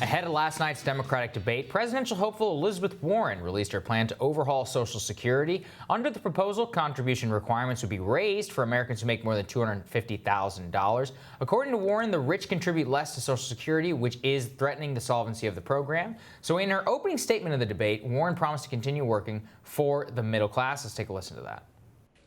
Ahead of last night's Democratic debate, presidential hopeful Elizabeth Warren released her plan to overhaul Social Security. Under the proposal, contribution requirements would be raised for Americans who make more than $250,000. According to Warren, the rich contribute less to Social Security, which is threatening the solvency of the program. So in her opening statement of the debate, Warren promised to continue working for the middle class. Let's take a listen to that.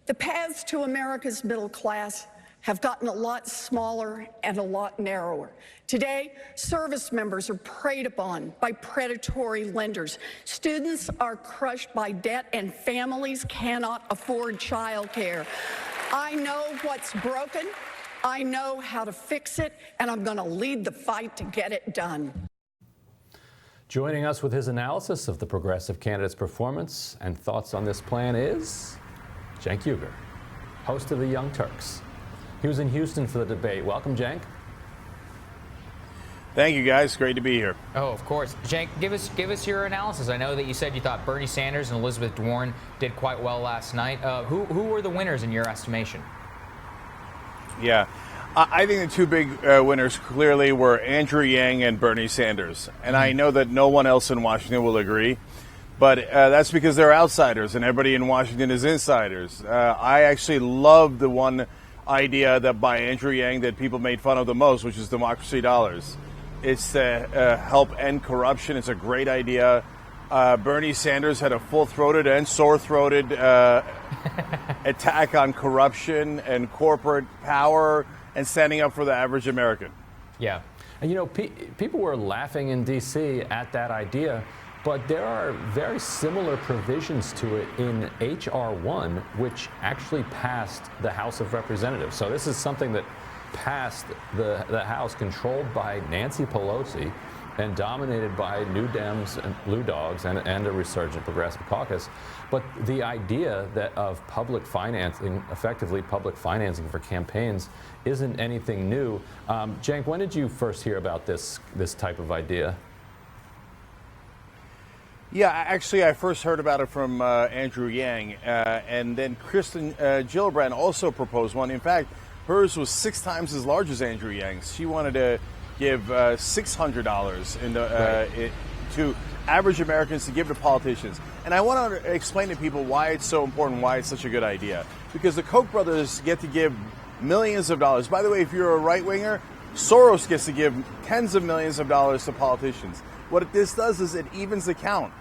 The paths to America's middle class have gotten a lot smaller and a lot narrower. Today, service members are preyed upon by predatory lenders. Students are crushed by debt, and families cannot afford childcare. I know what's broken. I know how to fix it, and I'm going to lead the fight to get it done. Joining us with his analysis of the progressive candidate's performance and thoughts on this plan is Cenk Uygur, host of the Young Turks. He was in Houston for the debate. Welcome, Cenk. Thank you, guys. Great to be here. Oh, of course. Cenk, give us your analysis. I know that you said you thought Bernie Sanders and Elizabeth Warren did quite well last night. Who were the winners in your estimation? Yeah, I think the two big winners clearly were Andrew Yang and Bernie Sanders. And I know that no one else in Washington will agree, but that's because they're outsiders and everybody in Washington is insiders. I actually love the one idea that by Andrew Yang that people made fun of the most, which is democracy dollars. It's to help end corruption. It's a great idea. Bernie Sanders had a full-throated and sore-throated attack on corruption and corporate power and standing up for the average American. Yeah. And you know, people were laughing in D.C. at that idea, but there are very similar provisions to it in H.R. 1, which actually passed the House of Representatives. So this is something that passed the House, controlled by Nancy Pelosi and dominated by New Dems and Blue Dogs and a resurgent progressive caucus. But the idea that of public financing, effectively public financing for campaigns, isn't anything new. Cenk, when did you first hear about this type of idea? Yeah, actually, I first heard about it from Andrew Yang, and then Kristen Gillibrand also proposed one. In fact, hers was 6 times as large as Andrew Yang's. She wanted to give $600 to average Americans to give to politicians. And I want to explain to people why it's so important, why it's such a good idea. Because the Koch brothers get to give millions of dollars. By the way, if you're a right-winger, Soros gets to give tens of millions of dollars to politicians. What this does is it evens the count.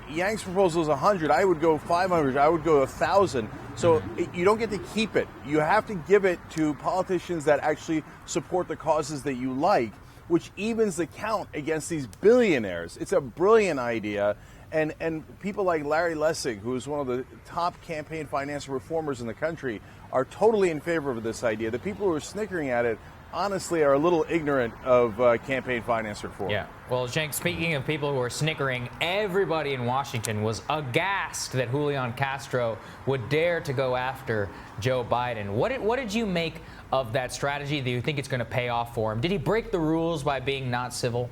Yang's proposal is 100. I would go 500. I would go 1,000. So you don't get to keep it. You have to give it to politicians that actually support the causes that you like, which evens the count against these billionaires. It's a brilliant idea. And people like Larry Lessig, who's one of the top campaign finance reformers in the country, are totally in favor of this idea. The people who are snickering at it honestly are a little ignorant of campaign finance reform. Yeah. Well, Cenk, speaking of people who are snickering, everybody in Washington was aghast that Julian Castro would dare to go after Joe Biden. What did you make of that strategy? Do you think it's going to pay off for him? Did he break the rules by being not civil?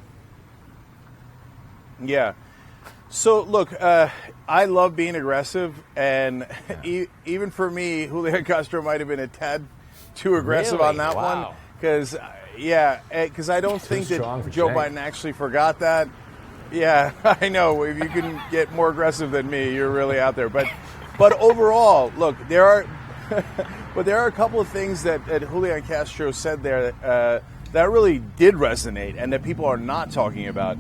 Yeah. So, look, I love being aggressive, and even for me, Julian Castro might have been a tad too aggressive on that one. Because, I don't think that Joe Biden actually forgot that. Yeah, I know. If you can get more aggressive than me, you're really out there. But overall, look, there are a couple of things that Julian Castro said there that really did resonate and that people are not talking about.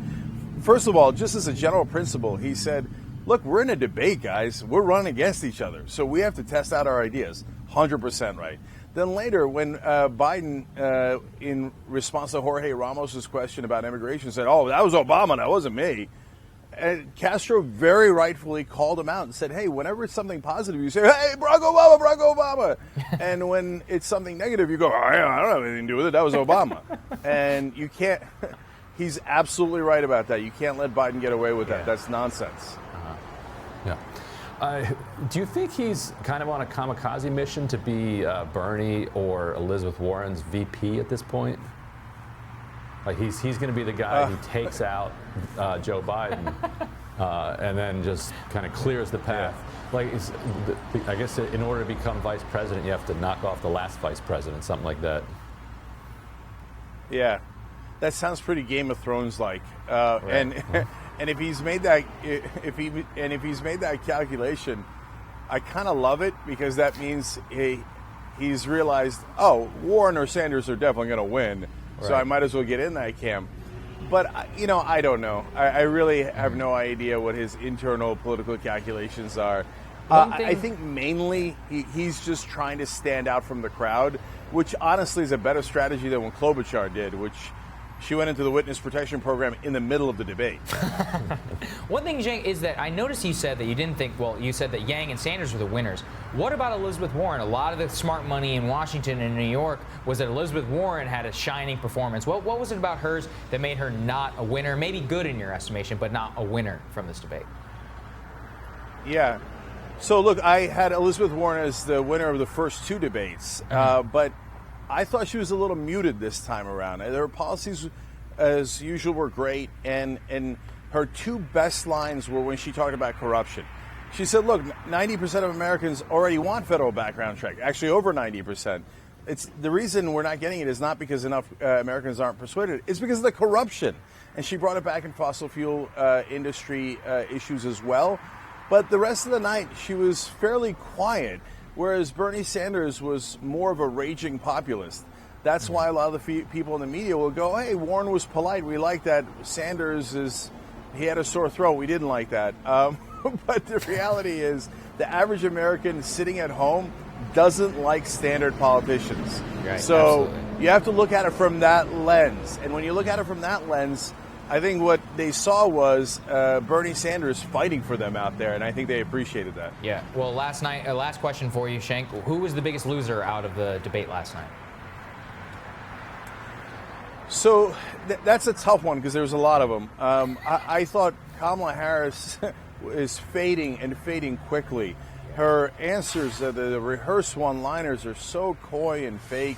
First of all, just as a general principle, he said, look, we're in a debate, guys. We're running against each other. So we have to test out our ideas. 100% right. Then later, when Biden, in response to Jorge Ramos's question about immigration, said, oh, that was Obama, that wasn't me. And Castro very rightfully called him out and said, hey, whenever it's something positive, you say, hey, Barack Obama. And when it's something negative, you go, I don't have anything to do with it. That was Obama. And you can't, he's absolutely right about that. You can't let Biden get away with that. That's nonsense. Yeah. Do you think he's kind of on a kamikaze mission to be Bernie or Elizabeth Warren's VP at this point? Like he's going to be the guy who takes out Joe Biden and then just kind of clears the path. Yeah. Like I guess in order to become vice president, you have to knock off the last vice president, something like that. Yeah. that sounds pretty Game of Thrones like. And and if he's made that if he's made that calculation, I kind of love it, because that means he's realized, oh, Warren or Sanders are definitely going to win, so I might as well get in that camp. But I don't know. I really have no idea what his internal political calculations are. I think mainly he's just trying to stand out from the crowd, which honestly is a better strategy than what Klobuchar did, which she went into the witness protection program in the middle of the debate. One thing, Cenk, is that I noticed you said that you didn't think, well, you said that Yang and Sanders were the winners. What about Elizabeth Warren? A lot of the smart money in Washington and New York was that Elizabeth Warren had a shining performance. What was it about hers that made her not a winner, maybe good in your estimation, but not a winner from this debate? Yeah. So, look, I had Elizabeth Warren as the winner of the first two debates, but I thought she was a little muted this time around. Her policies, as usual, were great, and her two best lines were when she talked about corruption. She said, look, 90% of Americans already want federal background check, actually over 90%. The reason we're not getting it is not because enough Americans aren't persuaded, it's because of the corruption. And she brought it back in fossil fuel industry issues as well. But the rest of the night, she was fairly quiet, whereas Bernie Sanders was more of a raging populist. That's why a lot of the people in the media will go, hey, Warren was polite. We like that. Sanders he had a sore throat. We didn't like that. But the reality is the average American sitting at home doesn't like standard politicians. Right, so absolutely. You have to look at it from that lens. And when you look at it from that lens, I think what they saw was Bernie Sanders fighting for them out there, and I think they appreciated that. Yeah. Well, last question for you, Cenk. Who was the biggest loser out of the debate last night? So that's a tough one, because there's a lot of them. I thought Kamala Harris is fading and fading quickly. Her answers, the rehearsed one-liners, are so coy and fake.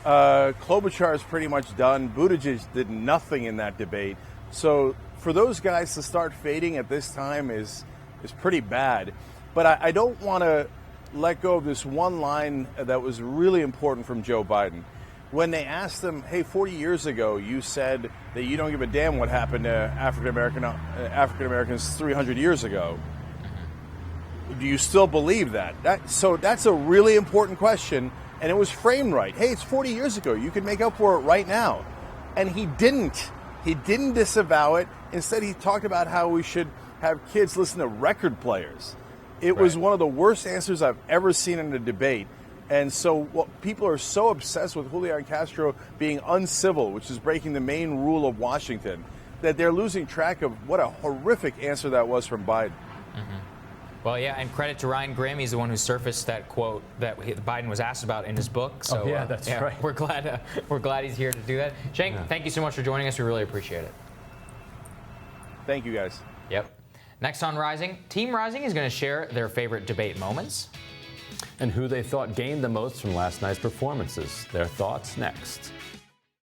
Klobuchar is pretty much done. Buttigieg did nothing in that debate. So for those guys to start fading at this time is pretty bad. But I don't want to let go of this one line that was really important from Joe Biden. When they asked him, hey, 40 years ago, you said that you don't give a damn what happened to African Americans 300 years ago. Do you still believe that? So that's a really important question. And it was framed right. Hey, it's 40 years ago. You can make up for it right now. And he didn't. He didn't disavow it. Instead, he talked about how we should have kids listen to record players. It was one of the worst answers I've ever seen in a debate. And so people are so obsessed with Julian Castro being uncivil, which is breaking the main rule of Washington, that they're losing track of what a horrific answer that was from Biden. Mm-hmm. Well, yeah, and credit to Ryan Graham. He's the one who surfaced that quote that Biden was asked about in his book. So, that's right. We're glad he's here to do that. Cenk, thank you so much for joining us. We really appreciate it. Thank you, guys. Yep. Next on Rising, Team Rising is going to share their favorite debate moments and who they thought gained the most from last night's performances. Their thoughts next.